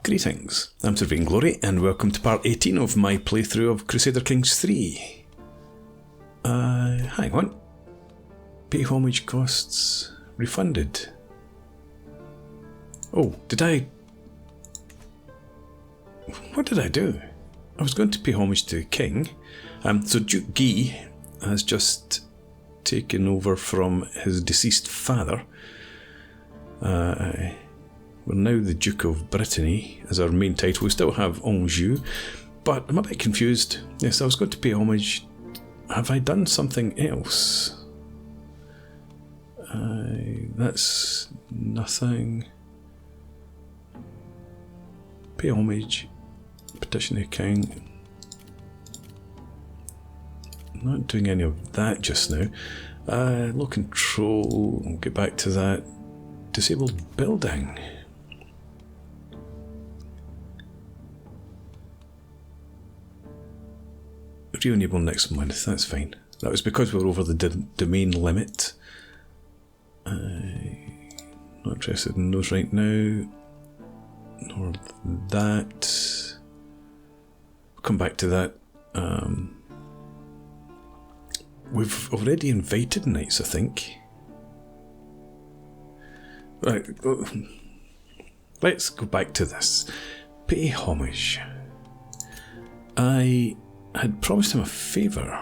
Greetings, I'm Sir Vainglory, and welcome to part 18 of my playthrough of Crusader Kings 3. Hang on. Pay homage costs refunded. Oh, what did I do? I was going to pay homage to the king. So Duke Guy has just taken over from his deceased father. We're now the Duke of Brittany as our main title. We still have Anjou, but I'm a bit confused. Yes, I was going to pay homage. Have I done something else? That's nothing. Pay homage. Petition the king. I'm not doing any of that just now. Low control. We'll get back to that. Disabled building. Re-enable next month, that's fine. That was because we were over the domain limit. Not interested in those right now. Nor that. We'll come back to that. We've already invited knights, I think. Right, let's go back to this. Pay homage. I had promised him a favour.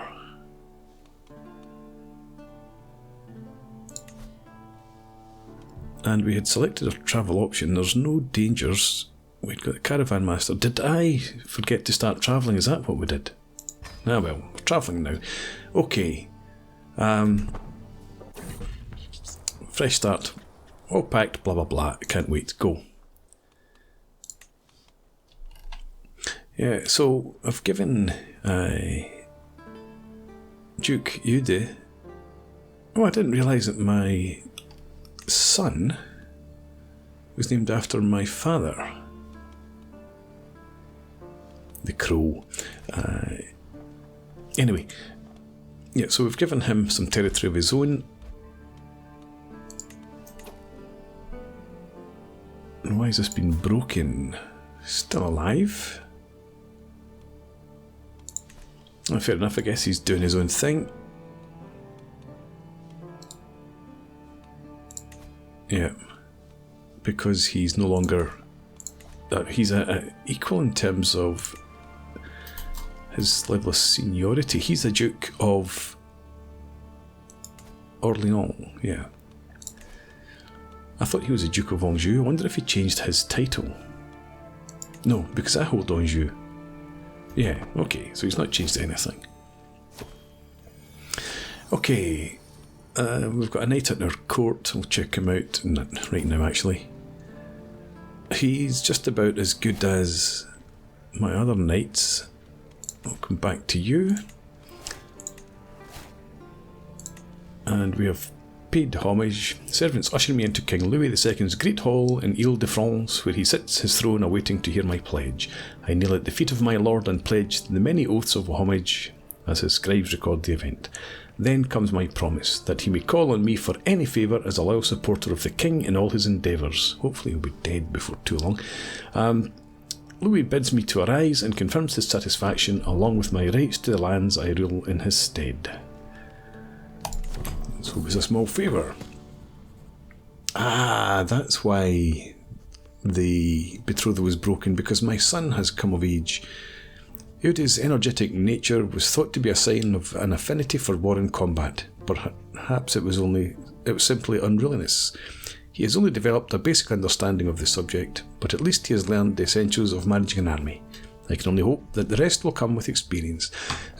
And we had selected a travel option. There's no dangers. We'd got the caravan master. Did I forget to start travelling? Is that what we did? Ah well, we're travelling now. Okay. Fresh start. All packed, blah blah blah. Can't wait. Go. Yeah, so I've given Duke Eude. Oh, I didn't realise that my son was named after my father. The Crow. Anyway, yeah, so we've given him some territory of his own. And why has this been broken? Still alive? Oh, fair enough, I guess he's doing his own thing. Yeah, because he's no longer... he's equal in terms of his level of seniority. He's the Duke of Orleans, yeah. I thought he was a Duke of Anjou. I wonder if he changed his title. No, because I hold Anjou. Yeah, okay, so he's not changed anything. Okay, we've got a knight at our court. We'll check him out right now, actually. He's just about as good as my other knights. I'll come back to you. And we have paid homage. Servants usher me into King Louis II's great hall in Ile-de-France, where he sits his throne awaiting to hear my pledge. I kneel at the feet of my lord and pledge the many oaths of homage, as his scribes record the event. Then comes my promise, that he may call on me for any favour as a loyal supporter of the king in all his endeavours. Hopefully he'll be dead before too long. Louis bids me to arise and confirms his satisfaction, along with my rights to the lands I rule in his stead. So it was a small favour. Ah, that's why the betrothal was broken, because my son has come of age. Eude's energetic nature was thought to be a sign of an affinity for war and combat. Perhaps it was simply unruliness. He has only developed a basic understanding of the subject, but at least he has learned the essentials of managing an army. I can only hope that the rest will come with experience.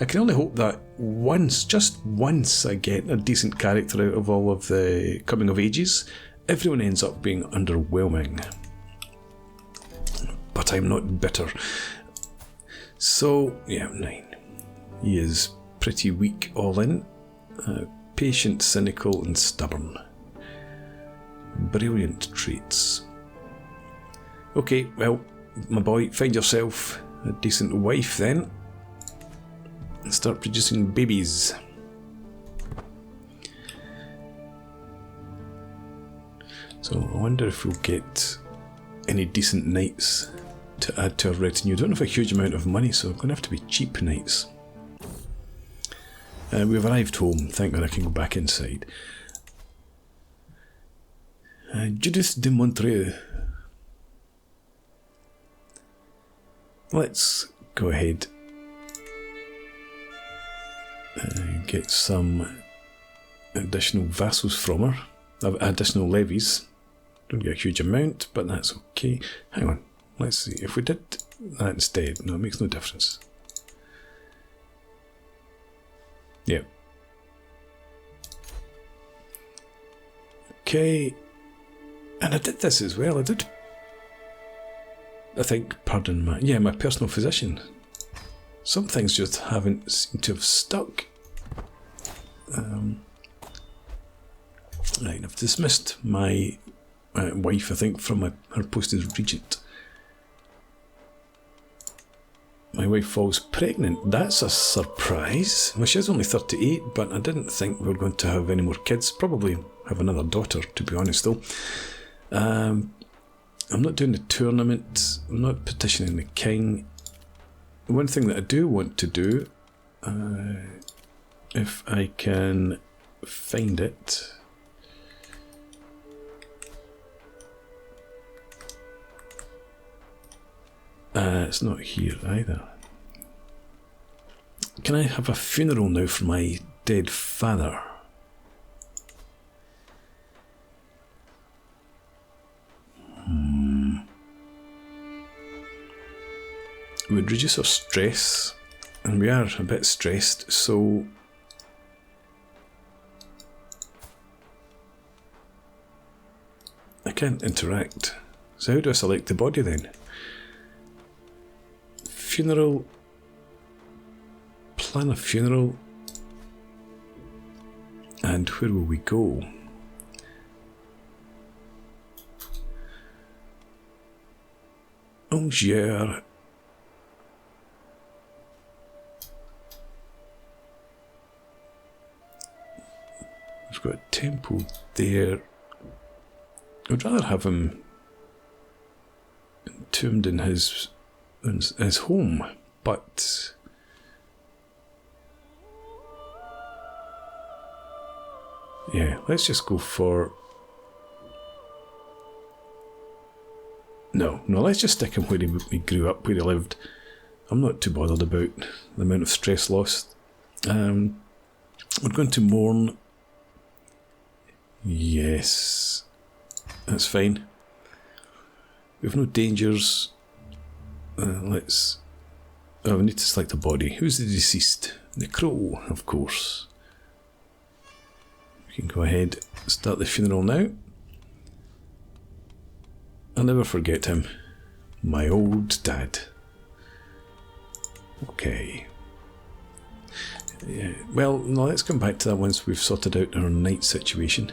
I can only hope that just once I get a decent character out of all of the coming of ages, everyone ends up being underwhelming. But I'm not bitter. So, yeah, 9. He is pretty weak all in. Patient, cynical and stubborn. Brilliant traits. Okay, well, my boy, find yourself a decent wife then, and start producing babies. So I wonder if we'll get any decent knights to add to our retinue. Don't have a huge amount of money, so I'm going to have to be cheap knights. We've arrived home. Thank God I can go back inside. Judith de Montreux. Let's go ahead and get some additional vassals from her. Additional levies. Don't get a huge amount, but that's okay. Hang on. Let's see. If we did that instead, no, it makes no difference. Yeah. Okay. And I did this as well. I think, pardon my personal physician. Some things just haven't seemed to have stuck. Right, I've dismissed my wife, I think, from her post as regent. My wife falls pregnant. That's a surprise. Well, she's only 38, but I didn't think we were going to have any more kids. Probably have another daughter, to be honest, though. I'm not doing the tournament. I'm not petitioning the king. One thing that I do want to do, if I can find it. It's not here either. Can I have a funeral now for my dead father? It would reduce our stress, and we are a bit stressed, so I can't interact. So how do I select the body then? Funeral, plan a funeral, and where will we go? Angers. We've got a temple there. I'd rather have him entombed in his home, but yeah, let's just go for no, let's just stick him where he grew up, where he lived. I'm not too bothered about the amount of stress lost. We're going to mourn. Yes, that's fine. We have no dangers. Let's... Oh, we need to select a body. Who's the deceased? The crow, of course. We can go ahead and start the funeral now. I'll never forget him. My old dad. Okay. Yeah. Well, no, let's come back to that once we've sorted out our night situation.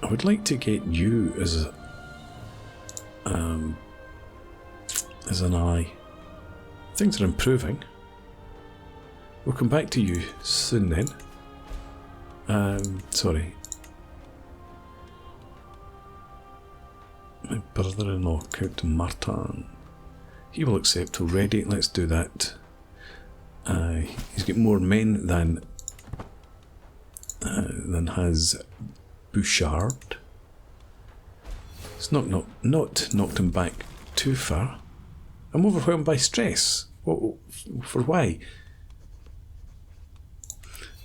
I would like to get you as an ally. Things are improving. We'll come back to you soon then. Sorry. My brother-in-law, Count Martin. He will accept already. Let's do that. He's got more men than has Bouchard. It's not knocked him back too far. I'm overwhelmed by stress. For why?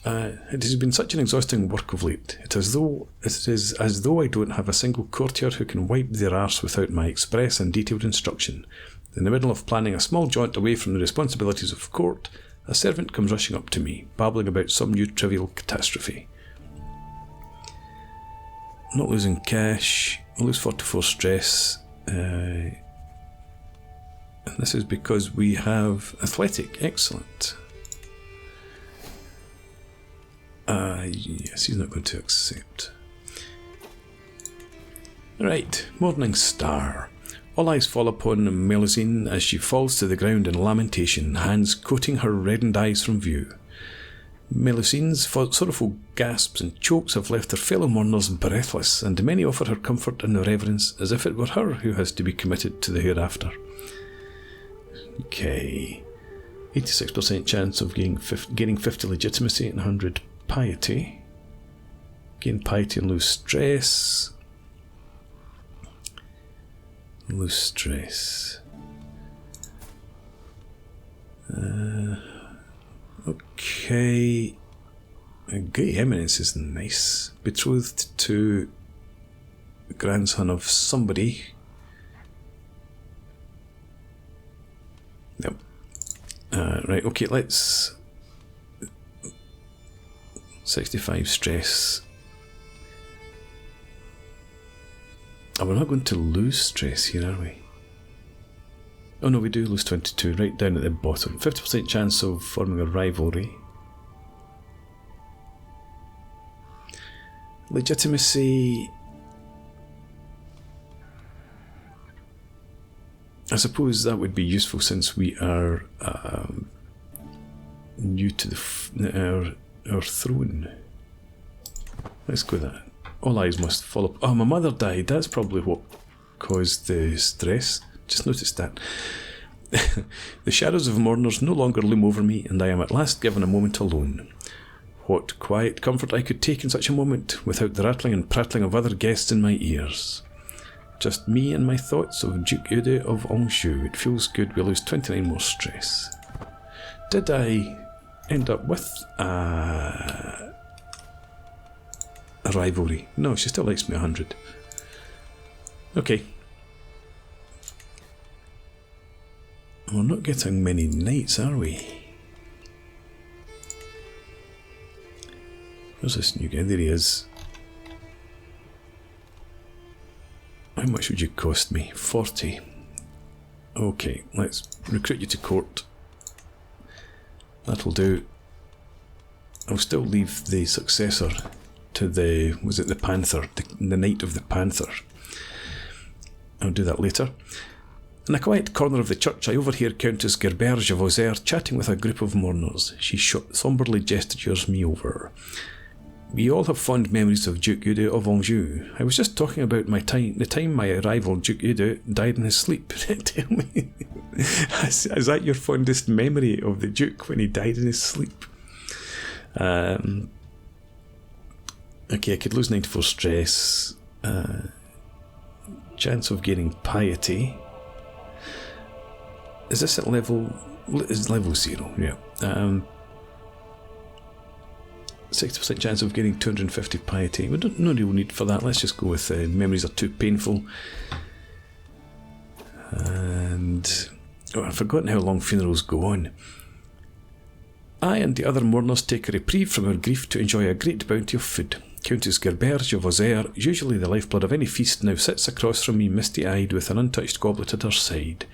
It has been such an exhausting work of late. It is as though I don't have a single courtier who can wipe their arse without my express and detailed instruction. In the middle of planning a small jaunt away from the responsibilities of court, a servant comes rushing up to me, babbling about some new trivial catastrophe. Not losing cash. I lose 44 stress. And this is because we have athletic. Excellent. Yes, he's not going to accept. Right, Morning Star. All eyes fall upon Melusine as she falls to the ground in lamentation, hands coating her reddened eyes from view. Melusine's sorrowful gasps and chokes have left her fellow mourners breathless, and many offer her comfort and reverence as if it were her who has to be committed to the hereafter. Okay. 86% chance of gaining 50 legitimacy and 100 piety. Gain piety and lose stress. Lose stress. Okay. A great eminence is nice. Betrothed to the grandson of somebody. Yep. Right, okay, let's... 65 stress. Oh, we're not going to lose stress here, are we? Oh no, we do lose 22, right down at the bottom. 50% chance of forming a rivalry. Legitimacy... I suppose that would be useful since we are new to our throne. Let's go with that. All eyes must follow. Oh, my mother died. That's probably what caused the stress. Just noticed that. The shadows of mourners no longer loom over me, and I am at last given a moment alone. What quiet comfort I could take in such a moment, without the rattling and prattling of other guests in my ears. Just me and my thoughts of Duke Eudes of Anjou. It feels good. We lose 29 more stress. Did I end up with a rivalry? No, she still likes me 100. Okay. We're not getting many knights, are we? Where's this new guy? There he is. How much would you cost me? 40. Okay, let's recruit you to court. That'll do. I'll still leave the successor to the... was it the Panther? The Knight of the Panther. I'll do that later. In a quiet corner of the church, I overhear Countess Gerberge of Auxerre chatting with a group of mourners. She somberly gestures me over. We all have fond memories of Duke Eudes of Anjou. I was just talking about the time my rival Duke Eudes died in his sleep. Tell me, is that your fondest memory of the Duke when he died in his sleep? Okay, I could lose 94 stress. Chance of gaining piety. Is this at level... is level 0, yeah. 60% chance of getting 250 piety. We don't no real need for that. Let's just go with memories are too painful. And I've forgotten how long funerals go on. I and the other mourners take a reprieve from our grief to enjoy a great bounty of food. Countess Gerberge of Auxerre, usually the lifeblood of any feast, now sits across from me misty-eyed with an untouched goblet at her side.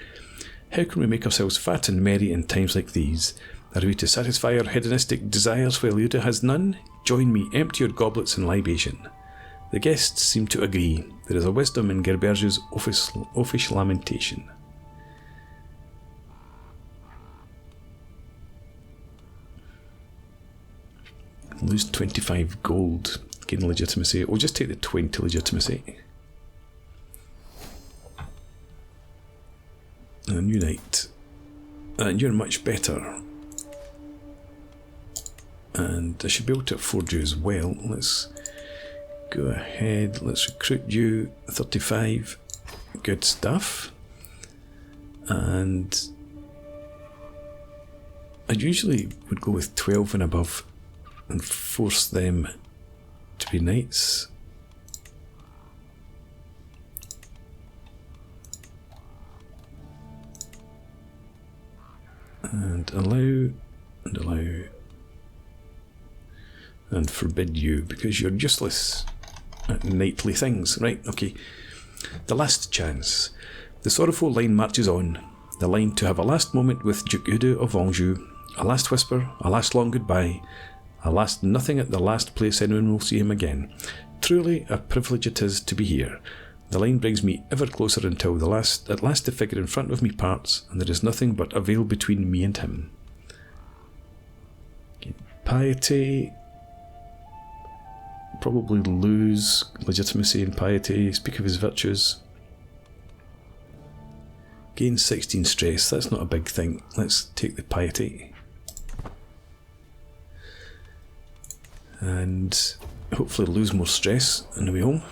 How can we make ourselves fat and merry in times like these? Are we to satisfy our hedonistic desires while Eudes has none? Join me, empty your goblets in libation. The guests seem to agree. There is a wisdom in Gerberge's offish lamentation. Lose 25 gold. Gain legitimacy. We'll just take the 20 legitimacy. A new knight. And you're much better. And I should be able to afford you as well. Let's go ahead. Let's recruit you. 35. Good stuff. And I usually would go with 12 and above and force them to be knights. And allow, and allow, and forbid you, because you're useless at knightly things. Right, okay. The last chance. The sorrowful line marches on. The line to have a last moment with Duke Eudes of Anjou. A last whisper, a last long goodbye. A last nothing at the last place anyone will see him again. Truly a privilege it is to be here. The line brings me ever closer until at last the figure in front of me parts, and there is nothing but a veil between me and him. piety. Probably lose legitimacy and piety. Speak of his virtues. Gain 16 stress. That's not a big thing. Let's take the piety. And hopefully lose more stress on the way home.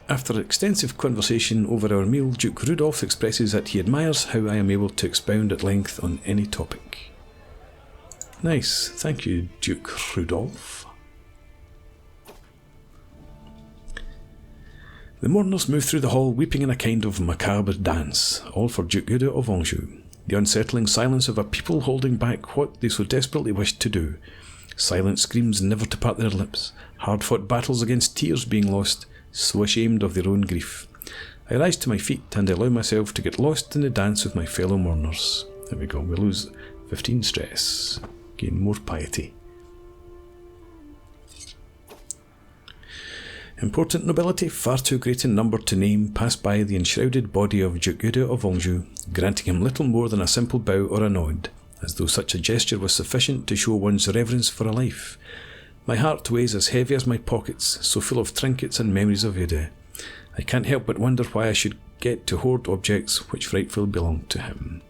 After extensive conversation over our meal, Duke Rudolph expresses that he admires how I am able to expound at length on any topic. Nice. Thank you, Duke Rudolph. The mourners move through the hall weeping in a kind of macabre dance, all for Duke Eudes of Anjou. The unsettling silence of a people holding back what they so desperately wished to do. Silent screams never to part their lips, hard-fought battles against tears being lost, so ashamed of their own grief. I rise to my feet and allow myself to get lost in the dance with my fellow mourners. There we go, we lose 15 stress, gain more piety. Important nobility, far too great in number to name, pass by the enshrouded body of Duke Eudes of Anjou, granting him little more than a simple bow or a nod, as though such a gesture was sufficient to show one's reverence for a life. My heart weighs as heavy as my pockets, so full of trinkets and memories of Eudes. I can't help but wonder why I should get to hoard objects which rightfully belonged to him.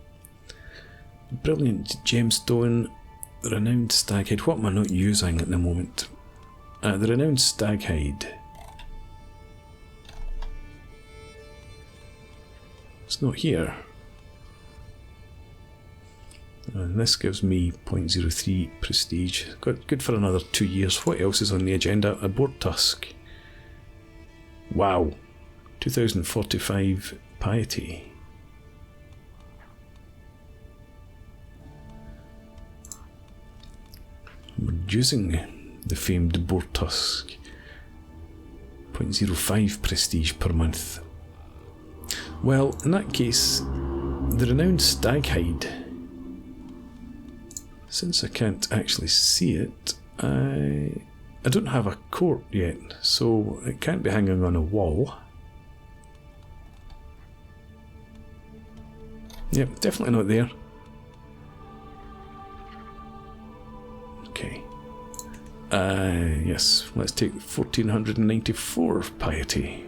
Brilliant gemstone, the renowned staghead. What am I not using at the moment? The renowned staghead. It's not here. And this gives me 0.03 prestige. Good for another 2 years. What else is on the agenda? A boar tusk. Wow. 2045 piety. We're using the famed boar tusk. 0.05 prestige per month. Well, in that case, the renowned staghide. Since I can't actually see it, I don't have a court yet, so it can't be hanging on a wall. Yep, definitely not there. Okay. Yes, let's take 1494 piety.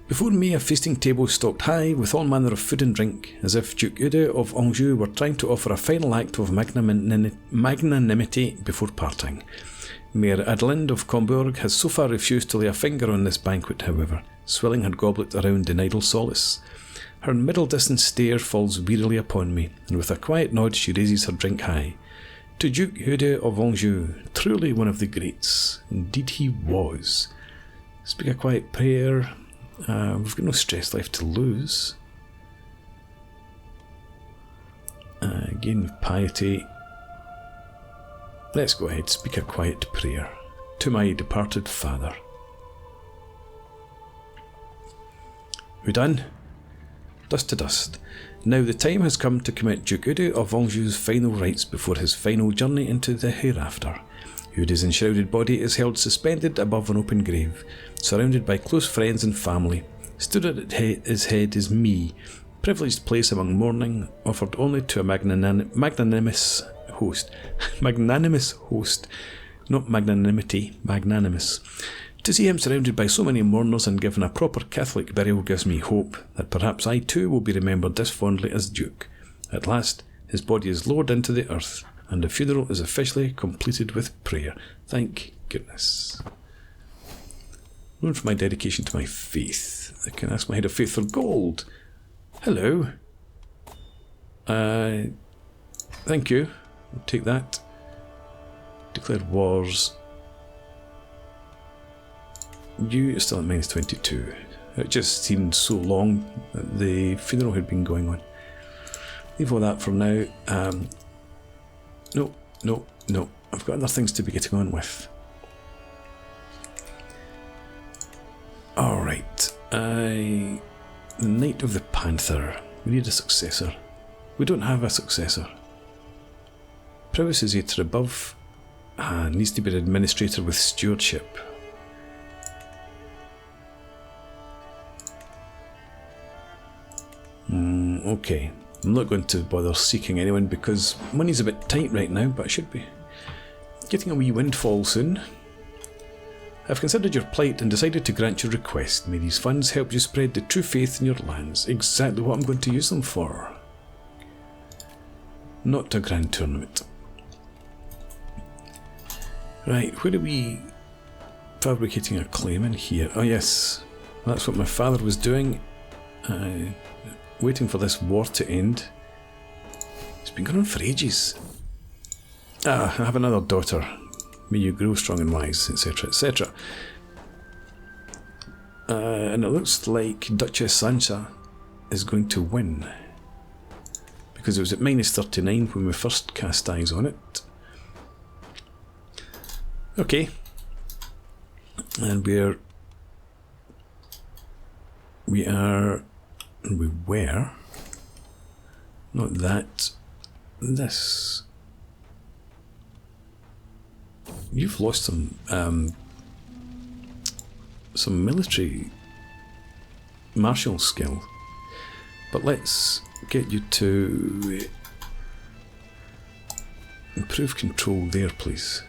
Before me a feasting table stocked high with all manner of food and drink, as if Duke Eudes of Anjou were trying to offer a final act of magnanimity before parting. Mayor Adelinde of Combourg has so far refused to lay a finger on this banquet, however, swilling her goblet around in idle solace. Her middle-distance stare falls wearily upon me, and with a quiet nod she raises her drink high. To Duke Eudes of Anjou, truly one of the greats. Indeed he was. Speak a quiet prayer. We've got no stress left to lose. Again, piety. Let's go ahead, speak a quiet prayer. To my departed father. We done? Dust to dust. Now the time has come to commit Duke Eudes of Anjou's final rites before his final journey into the hereafter. Eudes' enshrouded body is held suspended above an open grave, surrounded by close friends and family. Stood at his head is me, privileged place among mourning, offered only to a magnanimous host. Magnanimous host, not magnanimity, magnanimous. To see him surrounded by so many mourners and given a proper Catholic burial gives me hope that perhaps I too will be remembered this fondly as Duke. At last, his body is lowered into the earth, and the funeral is officially completed with prayer. Thank goodness. Known for my dedication to my faith, I can ask my head of faith for gold. Hello. Thank you. I'll take that. Declare wars. You are still at minus 22. It just seemed so long that the funeral had been going on. Leave all that for now. No. I've got other things to be getting on with. Alright. The Knight of the Panther. We need a successor. We don't have a successor. Prowess is 8 or above. Needs to be an administrator with stewardship. Okay, I'm not going to bother seeking anyone because money's a bit tight right now, but I should be getting a wee windfall soon. I've considered your plight and decided to grant your request. May these funds help you spread the true faith in your lands. Exactly what I'm going to use them for. Not a grand tournament. Right, where are we fabricating a claim in here? Oh yes, that's what my father was doing. Waiting for this war to end. It's been going on for ages. I have another daughter. May you grow strong and wise, etc., etc. And it looks like Duchess Sansa is going to win. Because it was at minus 39 when we first cast eyes on it. Okay. And we were, not that, this. You've lost some military martial skill, but let's get you to improve control there, please.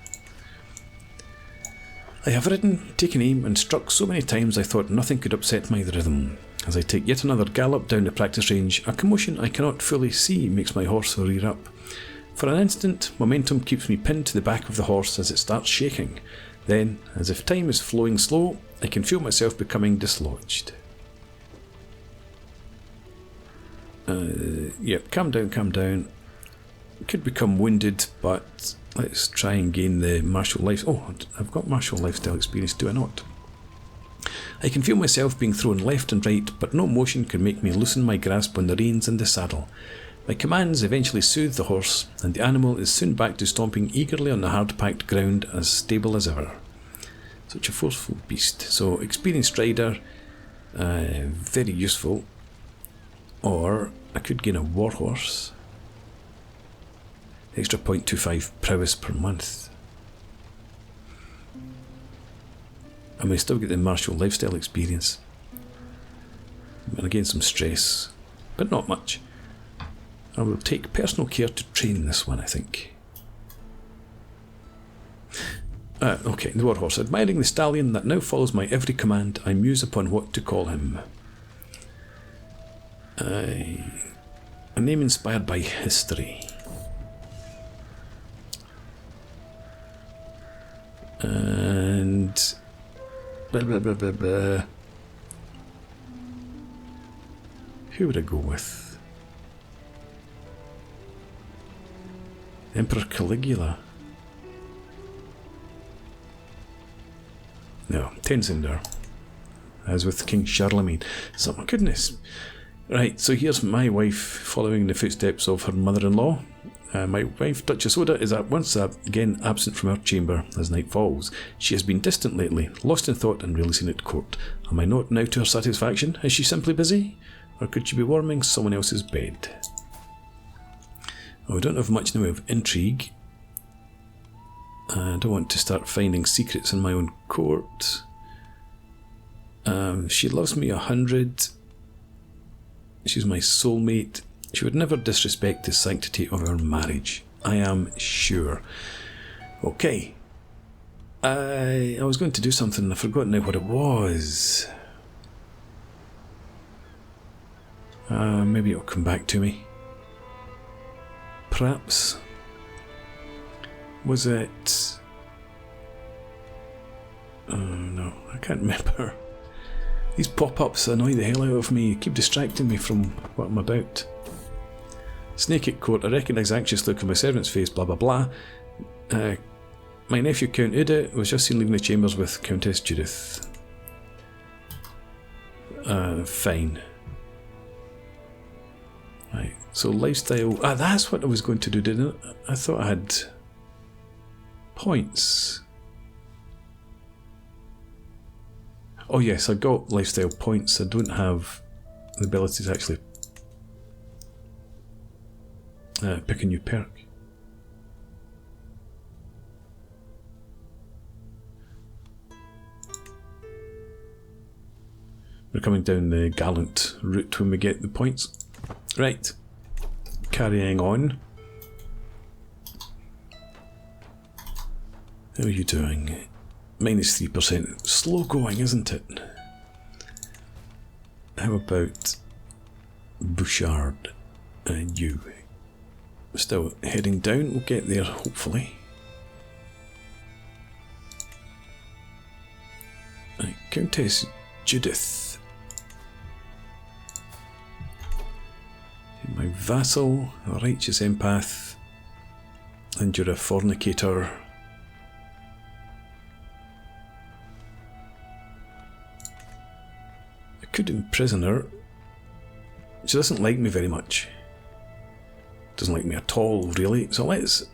I have ridden, taken aim, and struck so many times I thought nothing could upset my rhythm. As I take yet another gallop down the practice range, a commotion I cannot fully see makes my horse rear up. For an instant, momentum keeps me pinned to the back of the horse as it starts shaking. Then, as if time is flowing slow, I can feel myself becoming dislodged. Yep, calm down, calm down. Could become wounded, but let's try and gain the martial life. Oh, I've got martial lifestyle experience, do I not? I can feel myself being thrown left and right, but no motion can make me loosen my grasp on the reins and the saddle. My commands eventually soothe the horse, and the animal is soon back to stomping eagerly on the hard-packed ground, as stable as ever. Such a forceful beast. So, experienced rider, very useful. Or, I could gain a warhorse. Extra 0.25 prowess per month. I may still get the martial lifestyle experience. And again some stress, but not much. I will take personal care to train this one, I think. Okay, the warhorse. Admiring the stallion that now follows my every command, I muse upon what to call him. A name inspired by history. And blah blah blah blah blah. Who would I go with? Emperor Caligula. No, Tenzinder. As with King Charlemagne. So, my goodness. Right, so here's my wife following the footsteps of her mother-in-law. My wife, Duchess Oda, is at once again absent from her chamber as night falls. She has been distant lately, lost in thought and rarely seen at court. Am I not now to her satisfaction? Is she simply busy? Or could she be warming someone else's bed? Oh, we don't have much in the way of intrigue. I don't want to start finding secrets in my own court. She loves me 100. She's my soulmate. She would never disrespect the sanctity of our marriage. I am sure. Okay. I was going to do something and I've forgotten now what it was. Maybe it'll come back to me. Perhaps. Was it... Oh no, I can't remember. These pop-ups annoy the hell out of me, keep distracting me from what I'm about. Snake at court, I recognise the anxious look on my servant's face, blah blah blah. My nephew Count Uda was just seen leaving the chambers with Countess Judith. Fine. Right, so lifestyle... that's what I was going to do, didn't it? I thought I had... points. Oh yes, I got lifestyle points. I don't have the ability to actually pick a new perk. We're coming down the gallant route when we get the points. Right, carrying on. How are you doing? -3%. Slow going, isn't it? How about Bouchard and you? Still heading down. We'll get there, hopefully. Right, Countess Judith. My vassal, a righteous empath, and you're a fornicator. I could imprison her. She doesn't like me very much. Doesn't like me at all, really. So let's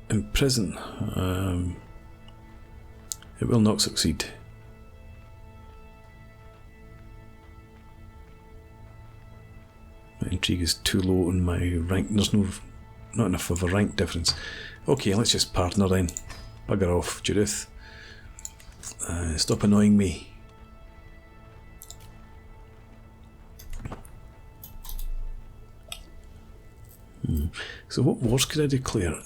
imprison. It will not succeed. My intrigue is too low on my rank. There's not enough of a rank difference. Okay, let's just partner then. Bugger off, Judith. Stop annoying me. So what wars could I declare?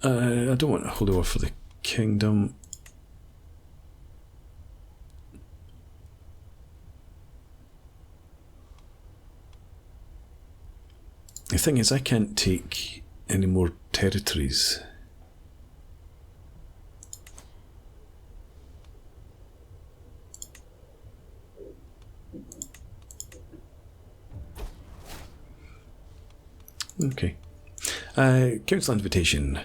I don't want to hold over for the kingdom. The thing is, I can't take any more territories. Okay. Council invitation.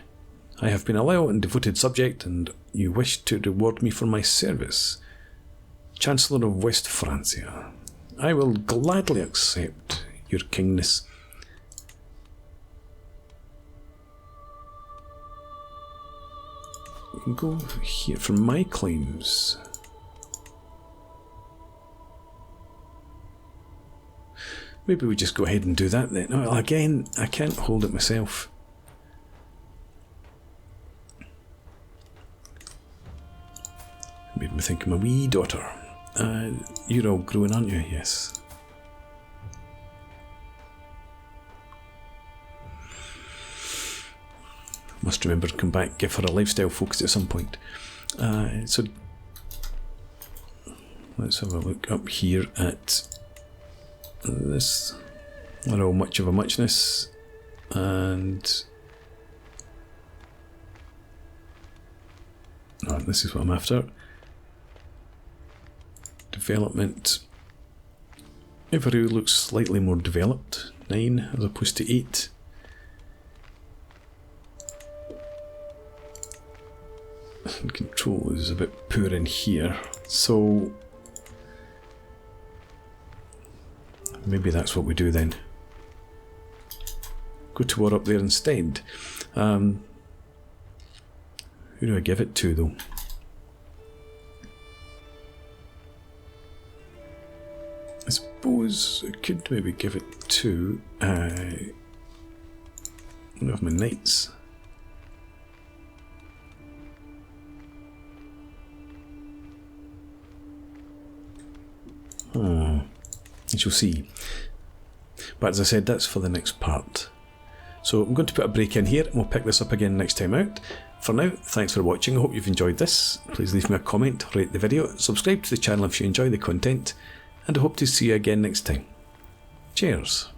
I have been a loyal and devoted subject, and you wish to reward me for my service. Chancellor of West Francia. I will gladly accept your kingness. We can go here for my claims. Maybe we just go ahead and do that then. No, again, I can't hold it myself. Made me think of my wee daughter. You're all growing, aren't you? Yes. Must remember to come back, give her a lifestyle focus at some point. So let's have a look up here at this. Not all much of a muchness, and no, this is what I'm after. Development. Every looks slightly more developed. 9 as opposed to 8. And control is a bit poor in here, so maybe that's what we do then. Go to war up there instead. Who do I give it to though? I suppose I could maybe give it to one of my knights. You shall see. But as I said, that's for the next part. So I'm going to put a break in here and we'll pick this up again next time out. For now, thanks for watching. I hope you've enjoyed this. Please leave me a comment, rate the video, subscribe to the channel if you enjoy the content, and I hope to see you again next time. Cheers.